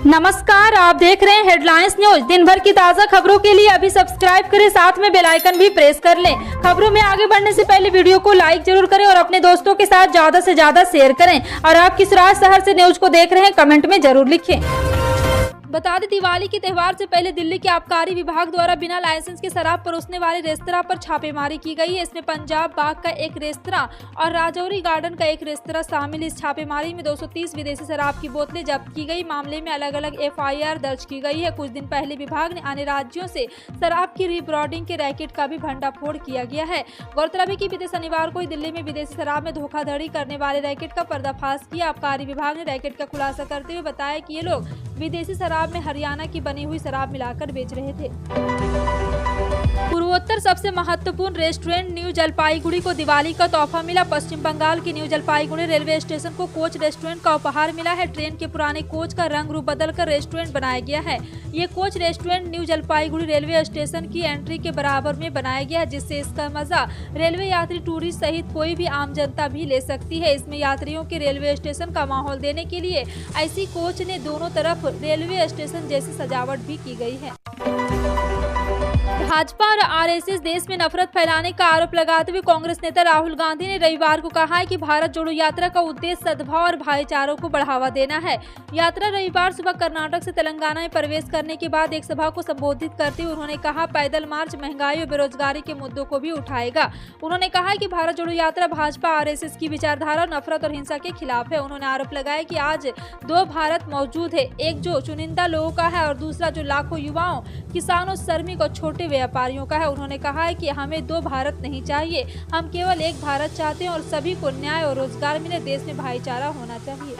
नमस्कार, आप देख रहे हैं हेडलाइंस न्यूज। दिन भर की ताज़ा खबरों के लिए अभी सब्सक्राइब करें, साथ में बेल आइकन भी प्रेस कर लें। खबरों में आगे बढ़ने से पहले वीडियो को लाइक जरूर करें और अपने दोस्तों के साथ ज्यादा से ज्यादा शेयर करें। और आप किस राज्य शहर से न्यूज को देख रहे हैं, कमेंट में जरूर लिखें। बता दें, दिवाली के त्यौहार से पहले दिल्ली के आबकारी विभाग द्वारा बिना लाइसेंस के शराब परोसने वाले रेस्तरां पर छापेमारी की गई है। इसमें पंजाब बाग का एक रेस्तरां और राजौरी गार्डन का एक रेस्तरां शामिल। इस छापेमारी में 230 विदेशी शराब की बोतलें जब्त की गई। मामले में अलग अलग FIR दर्ज की गई है। कुछ दिन पहले विभाग ने अन्य राज्यों से शराब की रीब्रांडिंग के रैकेट का भी भंडाफोड़ किया गया है। गौरतलब है कि बीते शनिवार को दिल्ली में विदेशी शराब में धोखाधड़ी करने वाले रैकेट का पर्दाफाश किया। आबकारी विभाग ने रैकेट का खुलासा करते हुए बताया कि ये लोग विदेशी शराब में हरियाणा की बनी हुई शराब मिलाकर बेच रहे थे। पूर्वोत्तर सबसे महत्वपूर्ण रेस्टोरेंट न्यू जलपाईगुड़ी को दिवाली का तोहफा मिला। पश्चिम बंगाल के न्यू जलपाईगुड़ी रेलवे स्टेशन को कोच रेस्टोरेंट का उपहार मिला है। ट्रेन के पुराने कोच का रंग रूप बदलकर रेस्टोरेंट बनाया गया है। ये coach restaurant new Jalpaiguri railway station की एंट्री के बराबर में बनाया गया है, जिससे इसका मजा रेलवे यात्री, टूरिस्ट सहित कोई भी आम जनता भी ले सकती है। इसमें यात्रियों के रेलवे स्टेशन का माहौल देने के लिए ऐसी कोच ने दोनों तरफ रेलवे स्टेशन जैसी सजावट भी की गई है। भाजपा और RSS देश में नफरत फैलाने का आरोप लगाते हुए कांग्रेस नेता राहुल गांधी ने रविवार को कहा है कि भारत जोड़ो यात्रा का उद्देश्य सद्भाव और भाईचारों को बढ़ावा देना है। यात्रा रविवार सुबह कर्नाटक से तेलंगाना में प्रवेश करने के बाद एक सभा को संबोधित करते हुए उन्होंने कहा, पैदल मार्च महंगाई और बेरोजगारी के मुद्दों को भी उठाएगा। उन्होंने कहा कि भारत जोड़ो यात्रा भाजपा RSS की विचारधारा, नफरत और हिंसा के खिलाफ है। उन्होंने आरोप लगाया कि आज दो भारत मौजूद है, एक जो चुनिंदा लोगों का है और दूसरा जो लाखों युवाओं, किसानों, श्रमिक और छोटे व्यापारियों का है। उन्होंने कहा है कि हमें दो भारत नहीं चाहिए, हम केवल एक भारत चाहते हैं और सभी को न्याय और रोजगार मिले। देश में भाईचारा होना चाहिए।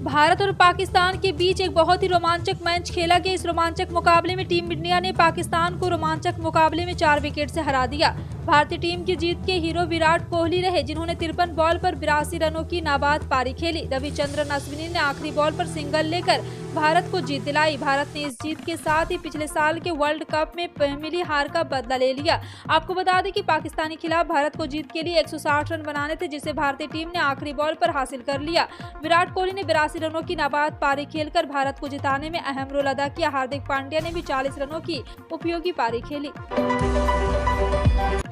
भारत और पाकिस्तान के बीच एक बहुत ही रोमांचक मैच खेला गया। इस रोमांचक मुकाबले में टीम इंडिया ने पाकिस्तान को रोमांचक मुकाबले में 4 विकेट से हरा दिया। भारतीय टीम की जीत के हीरो विराट कोहली रहे, जिन्होंने 53 बॉल पर 82 रनों की नाबाद पारी खेली। रविचंद्रन अश्विन ने आखिरी बॉल पर सिंगल लेकर भारत को जीत दिलाई। भारत ने इस जीत के साथ ही पिछले साल के वर्ल्ड कप में मिली हार का बदला ले लिया। आपको बता दें कि पाकिस्तान के खिलाफ भारत को जीत के लिए 160 रन बनाने थे, जिसे भारतीय टीम ने आखिरी बॉल पर हासिल कर लिया। विराट कोहली ने 82 रनों की नाबाद पारी खेलकर भारत को जिताने में अहम रोल अदा किया। हार्दिक पांड्या ने भी 40 रनों की उपयोगी पारी खेली।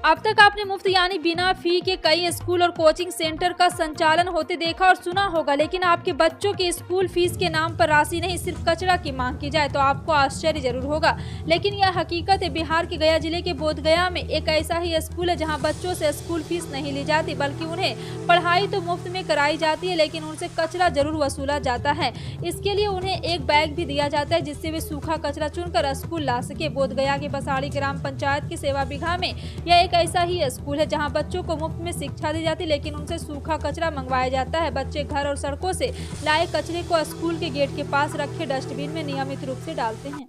अब तक आपने मुफ्त यानी बिना फी के कई स्कूल और कोचिंग सेंटर का संचालन होते देखा और सुना होगा, लेकिन आपके बच्चों के स्कूल फीस के नाम पर राशि नहीं, सिर्फ कचरा की मांग की जाए तो आपको आश्चर्य जरूर होगा, लेकिन यह हकीकत है। बिहार के गया जिले के बोधगया में एक ऐसा ही स्कूल है जहां बच्चों से स्कूल फीस नहीं ली जाती, बल्कि उन्हें पढ़ाई तो मुफ्त में कराई जाती है, लेकिन उनसे कचरा जरूर वसूला जाता है। इसके लिए उन्हें एक बैग भी दिया जाता है, जिससे वे सूखा कचरा चुनकर स्कूल ला सके। बोधगया के बसाड़ी ग्राम पंचायत की सेवा बिघा में यह एक ऐसा ही स्कूल है जहां बच्चों को मुफ्त में शिक्षा दी जाती है, लेकिन उनसे सूखा कचरा मंगवाया जाता है। बच्चे घर और सड़कों से लाए कचरे को स्कूल के गेट के पास रखे डस्टबिन में नियमित रूप से डालते हैं।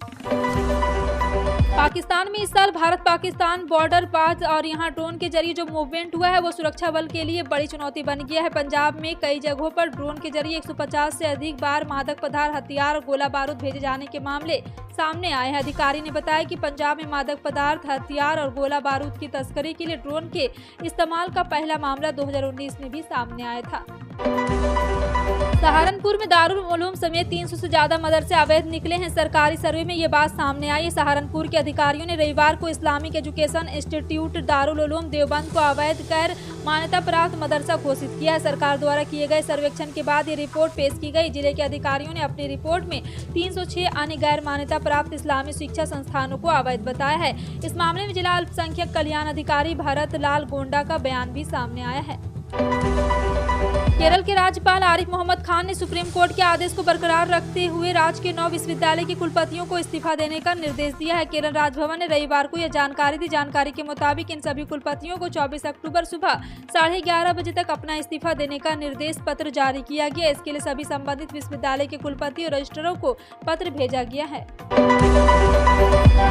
पाकिस्तान में इस साल भारत पाकिस्तान बॉर्डर पास और यहां ड्रोन के जरिए जो मूवमेंट हुआ है वो सुरक्षा बल के लिए बड़ी चुनौती बन गया है। पंजाब में कई जगहों पर ड्रोन के जरिए 150 से अधिक बार मादक पदार्थ, हथियार और गोला बारूद भेजे जाने के मामले सामने आए हैं। अधिकारी ने बताया कि पंजाब में मादक पदार्थ, हथियार और गोला बारूद की तस्करी के लिए ड्रोन के इस्तेमाल का पहला मामला 2019 में भी सामने आया था। सहारनपुर में दारुल उलूम समेत 300 से ज्यादा मदरसे अवैध निकले हैं। सरकारी सर्वे में ये बात सामने आई है। सहारनपुर के अधिकारियों ने रविवार को Islamic education institute Darul Uloom Deoband को अवैध गैर मान्यता प्राप्त मदरसा घोषित किया है। सरकार द्वारा किए गए सर्वेक्षण के बाद ये रिपोर्ट पेश की गई। जिले के अधिकारियों ने अपनी रिपोर्ट में 306 अन्य गैर मान्यता प्राप्त इस्लामी शिक्षा संस्थानों को अवैध बताया है। इस मामले में जिला अल्पसंख्यक कल्याण अधिकारी भरत लाल गोंडा का बयान भी सामने आया है। केरल के राज्यपाल आरिफ मोहम्मद खान ने सुप्रीम कोर्ट के आदेश को बरकरार रखते हुए राज्य के 9 विश्वविद्यालय के कुलपतियों को इस्तीफा देने का निर्देश दिया है। केरल राजभवन ने रविवार को यह जानकारी दी। जानकारी के मुताबिक इन सभी कुलपतियों को 24 अक्टूबर सुबह 11:30 बजे तक अपना इस्तीफा देने का निर्देश पत्र जारी किया गया। इसके लिए सभी संबंधित विश्वविद्यालय के कुलपति और रजिस्ट्रारों को पत्र भेजा गया है।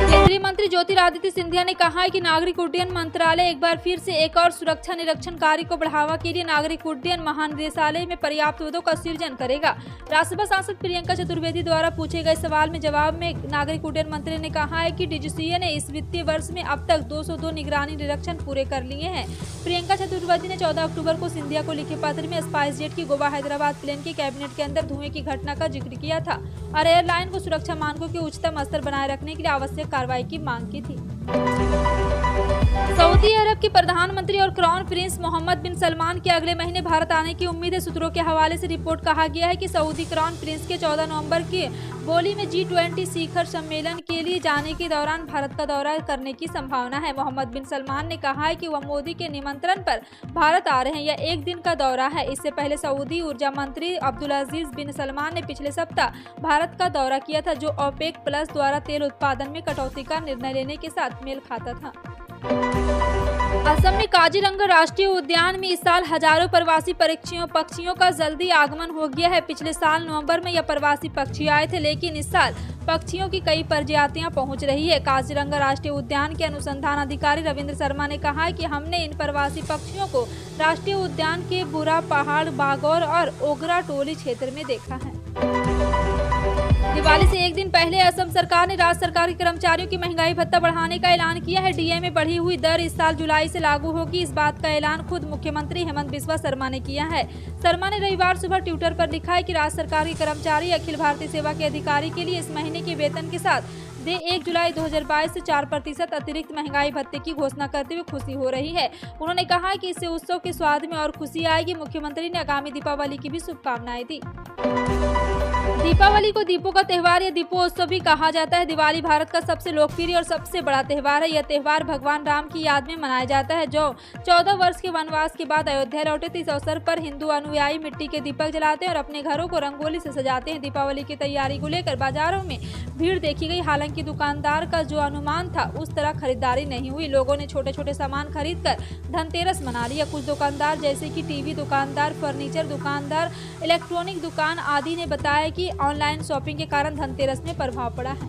केंद्रीय मंत्री ज्योतिरादित्य सिंधिया ने कहा है कि नागरिक उड्डयन मंत्रालय एक बार फिर से एक और सुरक्षा निरीक्षण कार्य को बढ़ावा के लिए नागरिक उड्डयन महानिदेशक निदेशालय में पर्याप्त पदों का सृजन करेगा। राज्यसभा सांसद प्रियंका चतुर्वेदी द्वारा पूछे गए सवाल में जवाब में नागरिक उड्डयन मंत्री ने कहा है कि डीजीसीए ने इस वित्तीय वर्ष में अब तक 202 निगरानी निरीक्षण पूरे कर लिए हैं। प्रियंका चतुर्वेदी ने 14 अक्टूबर को सिंधिया को लिखे पत्र में स्पाइस जेट की गोवा हैदराबाद प्लेन के कैबिनेट के अंदर धुएं की घटना का जिक्र किया था और एयरलाइन को सुरक्षा मानकों के उच्चतम स्तर बनाए रखने के लिए आवश्यक कार्रवाई की मांग की थी। सऊदी अरब के प्रधानमंत्री और क्राउन प्रिंस मोहम्मद बिन सलमान के अगले महीने भारत आने की उम्मीद है। सूत्रों के हवाले से रिपोर्ट कहा गया है कि सऊदी क्राउन प्रिंस के 14 नवंबर के बोली में G20 शिखर सम्मेलन के लिए जाने के दौरान भारत का दौरा करने की संभावना है। मोहम्मद बिन सलमान ने कहा है कि वह मोदी के निमंत्रण पर भारत आ रहे हैं। यह एक दिन का दौरा है। इससे पहले सऊदी ऊर्जा मंत्री अब्दुल अजीज बिन सलमान ने पिछले सप्ताह भारत का दौरा किया था, जो ओपेक प्लस द्वारा तेल उत्पादन में कटौती का निर्णय लेने के साथ मेल खाता था। असम में काजीरंगा राष्ट्रीय उद्यान में इस साल हजारों प्रवासी पक्षियों का जल्दी आगमन हो गया है। पिछले साल नवंबर में यह प्रवासी पक्षी आए थे, लेकिन इस साल पक्षियों की कई प्रजातियां पहुंच रही है। काजीरंगा राष्ट्रीय उद्यान के अनुसंधान अधिकारी रविंद्र शर्मा ने कहा है कि हमने इन प्रवासी पक्षियों को राष्ट्रीय उद्यान के बुरा पहाड़, बागौर और ओगरा टोली क्षेत्र में देखा है। दिवाली से एक दिन पहले असम सरकार ने राज्य सरकार के कर्मचारियों की महंगाई भत्ता बढ़ाने का ऐलान किया है। डीए में बढ़ी हुई दर इस साल जुलाई से लागू होगी। इस बात का ऐलान खुद मुख्यमंत्री हेमंत बिस्वा शर्मा ने किया है। शर्मा ने रविवार सुबह ट्विटर पर लिखा है कि राज्य सरकार के कर्मचारी अखिल भारतीय सेवा के अधिकारी के लिए इस महीने के वेतन के साथ 1 जुलाई 2022 से 4% अतिरिक्त महंगाई भत्ते की घोषणा करते हुए खुशी हो रही है। उन्होंने कहा कि इससे उत्सव के स्वाद में और खुशी आएगी। मुख्यमंत्री ने आगामी दीपावली की भी शुभकामनाएं दी। दीपावली को दीपों का त्योहार या दीपोत्सव भी कहा जाता है। दिवाली भारत का सबसे लोकप्रिय और सबसे बड़ा त्योहार है। यह त्योहार भगवान राम की याद में मनाया जाता है, जो 14 वर्ष के वनवास के बाद अयोध्या लौटे थे। इस अवसर पर हिंदू अनुयायी मिट्टी के दीपक जलाते हैं और अपने घरों को रंगोली से सजाते हैं। दीपावली की तैयारी को लेकर बाजारों में भीड़ देखी गई। हालांकि दुकानदार का जो अनुमान था उस तरह खरीदारी नहीं हुई। लोगों ने छोटे छोटे सामान खरीद कर धनतेरस मना लिया। कुछ दुकानदार जैसे कि टीवी दुकानदार, फर्नीचर दुकानदार, इलेक्ट्रॉनिक दुकान आदि ने बताया कि ऑनलाइन शॉपिंग के कारण धनतेरस में प्रभाव पड़ा है।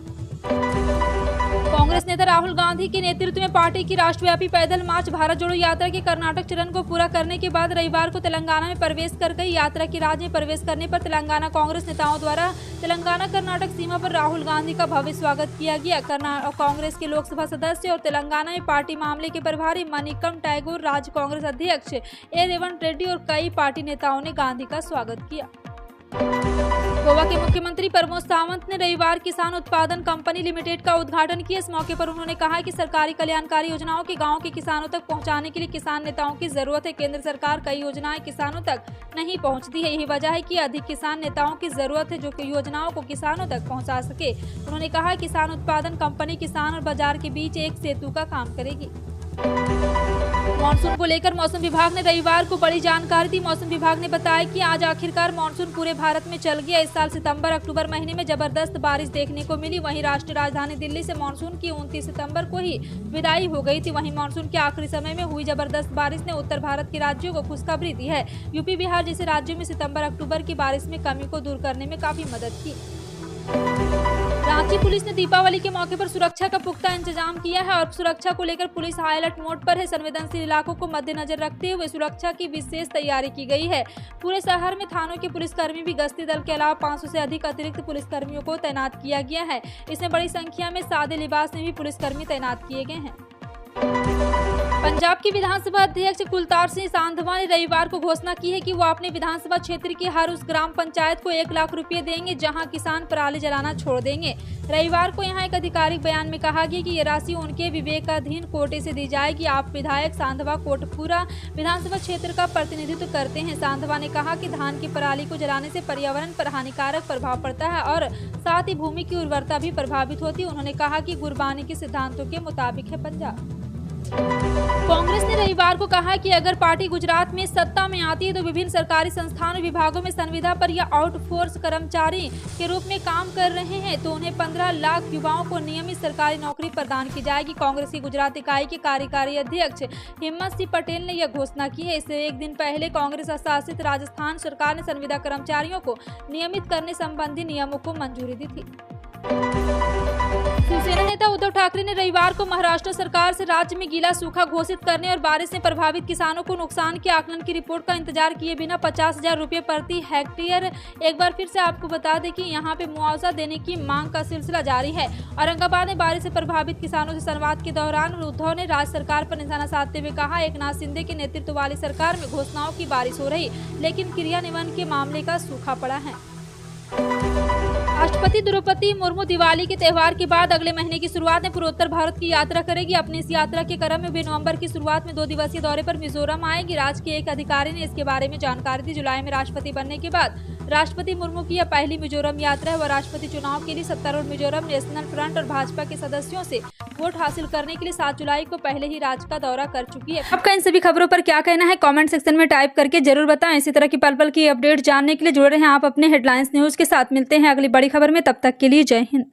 कांग्रेस नेता राहुल गांधी के नेतृत्व में पार्टी की राष्ट्रव्यापी पैदल मार्च भारत जोड़ो यात्रा के कर्नाटक चरण को पूरा करने के बाद रविवार को तेलंगाना में प्रवेश कर गई। यात्रा के राज्य में प्रवेश करने पर तेलंगाना कांग्रेस नेताओं द्वारा तेलंगाना कर्नाटक सीमा पर राहुल गांधी का भव्य स्वागत किया गया। कांग्रेस के लोकसभा सदस्य और तेलंगाना में पार्टी मामले के प्रभारी मनिकम टैगोर, राज्य कांग्रेस अध्यक्ष ए रेवंत रेड्डी और कई पार्टी नेताओं ने गांधी का स्वागत किया। गोवा के मुख्यमंत्री प्रमोद सावंत ने रविवार किसान उत्पादन कंपनी लिमिटेड का उद्घाटन किया। इस मौके पर उन्होंने कहा कि सरकारी कल्याणकारी योजनाओं की गांव के किसानों तक पहुंचाने के लिए किसान नेताओं की जरूरत है। केंद्र सरकार कई योजनाएं किसानों तक नहीं पहुंचती है। यही वजह है कि अधिक किसान नेताओं की जरूरत है जो कि योजनाओं को किसानों तक पहुंचा सके। उन्होंने कहा किसान उत्पादन कंपनी किसान और बाजार के बीच एक सेतु का काम करेगी। मानसून को लेकर मौसम विभाग ने रविवार को बड़ी जानकारी दी। मौसम विभाग ने बताया कि आज आखिरकार मानसून पूरे भारत में चल गया। इस साल सितंबर अक्टूबर महीने में जबरदस्त बारिश देखने को मिली। वहीं राष्ट्रीय राजधानी दिल्ली से मानसून की 29 सितंबर को ही विदाई हो गई थी। वहीं मानसून के आखिरी समय में हुई जबरदस्त बारिश ने उत्तर भारत के राज्यों को खुशखबरी दी है। यूपी, बिहार जैसे राज्यों में सितंबर अक्टूबर की बारिश में कमी को दूर करने में काफी मदद की। रांची पुलिस ने दीपावली के मौके पर सुरक्षा का पुख्ता इंतजाम किया है और सुरक्षा को लेकर पुलिस हाई अलर्ट मोड पर है। संवेदनशील इलाकों को मद्देनजर रखते हुए सुरक्षा की विशेष तैयारी की गई है। पूरे शहर में थानों के पुलिसकर्मी भी गश्ती दल के अलावा 500 से अधिक अतिरिक्त पुलिसकर्मियों को तैनात किया गया है। इसमें बड़ी संख्या में सादे लिबास में भी पुलिसकर्मी तैनात किए गए हैं। पंजाब के विधानसभा अध्यक्ष कुलतार सिंह सांधवा ने रविवार को घोषणा की है कि वो अपने विधानसभा क्षेत्र की हर उस ग्राम पंचायत को 1 लाख रुपए देंगे जहां किसान पराली जलाना छोड़ देंगे। रविवार को यहां एक आधिकारिक बयान में कहा गया कि ये राशि उनके विवेकाधीन कोटे से दी जाएगी। आप विधायक सांधवा कोटपुरा विधानसभा क्षेत्र का प्रतिनिधित्व करते हैं। सांधवा ने कहा कि धान की पराली को जलाने से पर्यावरण पर हानिकारक प्रभाव पड़ता है और साथ ही भूमि की उर्वरता भी प्रभावित होती है। उन्होंने कहा कि गुरबानी के सिद्धांतों के मुताबिक है पंजाब। कांग्रेस ने रविवार को कहा कि अगर पार्टी गुजरात में सत्ता में आती है तो विभिन्न सरकारी संस्थानों विभागों में संविदा पर या आउटसोर्स कर्मचारी के रूप में काम कर रहे हैं तो उन्हें 15 लाख युवाओं को नियमित सरकारी नौकरी प्रदान की जाएगी। कांग्रेस की गुजरात इकाई के कार्यकारी अध्यक्ष हिम्मत सिंह पटेल ने यह घोषणा की है। इससे एक दिन पहले कांग्रेस शासित राजस्थान सरकार ने संविदा कर्मचारियों को नियमित करने संबंधी नियमों को मंजूरी दी थी। शिवसेना नेता उद्धव ठाकरे ने रविवार को महाराष्ट्र सरकार से राज्य में गीला सूखा घोषित करने और बारिश से प्रभावित किसानों को नुकसान के आकलन की रिपोर्ट का इंतजार किए बिना 50,000 रुपये प्रति हेक्टेयर। एक बार फिर से आपको बता दें कि यहां पे मुआवजा देने की मांग का सिलसिला जारी है। औरंगाबाद में बारिश से प्रभावित किसानों से संवाद के दौरान उद्धव ने राज्य सरकार पर निशाना साधते हुए कहा, एकनाथ शिंदे के नेतृत्व वाली सरकार में घोषणाओं की बारिश हो रही, लेकिन क्रियान्वयन के मामले का सूखा पड़ा है। राष्ट्रपति द्रौपदी मुर्मू दिवाली के त्यौहार के बाद अगले महीने की शुरुआत में पूर्वोत्तर भारत की यात्रा करेगी। अपनी इस यात्रा के क्रम में वे नवंबर की शुरुआत में 2 दिवसीय दौरे पर मिजोरम आएंगी। राज्य के एक अधिकारी ने इसके बारे में जानकारी दी। जुलाई में राष्ट्रपति बनने के बाद राष्ट्रपति मुर्मू की यह पहली मिजोरम यात्रा है। वह राष्ट्रपति चुनाव के लिए सत्तारूढ़ मिजोरम नेशनल फ्रंट और भाजपा के सदस्यों से वोट हासिल करने के लिए 7 जुलाई को पहले ही राज्य का दौरा कर चुकी है। आपका इन सभी खबरों पर क्या कहना है, कमेंट सेक्शन में टाइप करके जरूर बताएं। इसी तरह की पल पल की अपडेट जानने के लिए जुड़े रहें आप अपने हेडलाइंस न्यूज के साथ। मिलते हैं अगली बड़ी खबर में, तब तक के लिए जय हिंद।